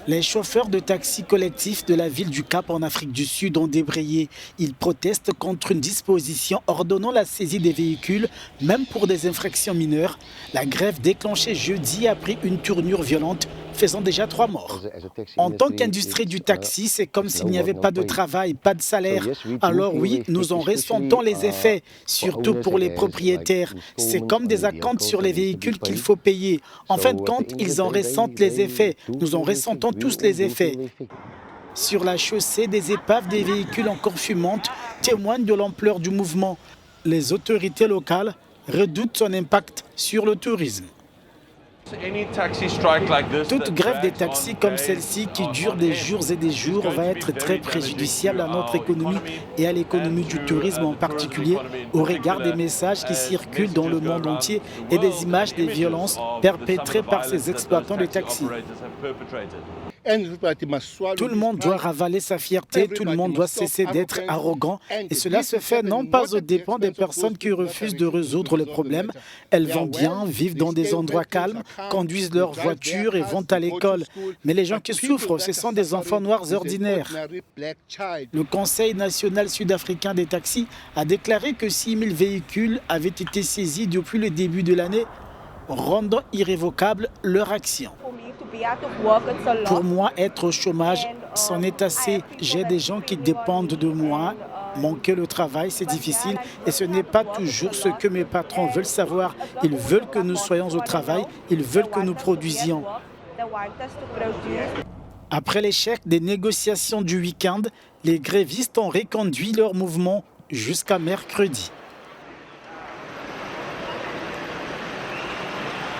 Les chauffeurs de taxis collectifs de la ville du Cap en Afrique du Sud ont débrayé. Ils protestent contre une disposition ordonnant la saisie des véhicules, même pour des infractions mineures. La grève déclenchée jeudi a pris une tournure violente, faisant déjà 3 morts. En tant qu'industrie du taxi, c'est comme s'il n'y avait pas de travail, pas de salaire. Alors oui, nous en ressentons les effets, surtout pour les propriétaires. C'est comme des acomptes sur les véhicules qu'il faut payer. En fin de compte, ils en ressentent les effets. Nous en ressentons tous les effets. Sur la chaussée, des épaves des véhicules encore fumantes témoignent de l'ampleur du mouvement. Les autorités locales redoutent son impact sur le tourisme. Toute grève des taxis comme celle-ci qui dure des jours et des jours va être très préjudiciable à notre économie et à l'économie du tourisme en particulier au regard des messages qui circulent dans le monde entier et des images des violences perpétrées par ces exploitants de taxis. Tout le monde doit ravaler sa fierté, tout le monde doit cesser d'être arrogant et cela se fait non pas aux dépens des personnes qui refusent de résoudre le problème. Elles vont bien, vivent dans des endroits calmes, conduisent leur voiture et vont à l'école. Mais les gens qui souffrent, ce sont des enfants noirs ordinaires. Le Conseil national sud-africain des taxis a déclaré que 6 000 véhicules avaient été saisis depuis le début de l'année, rendant irrévocable leur action. Pour moi, être au chômage, c'en est assez. J'ai des gens qui dépendent de moi. Manquer le travail, c'est difficile et ce n'est pas toujours ce que mes patrons veulent savoir. Ils veulent que nous soyons au travail, ils veulent que nous produisions. Après l'échec des négociations du week-end, les grévistes ont reconduit leur mouvement jusqu'à mercredi.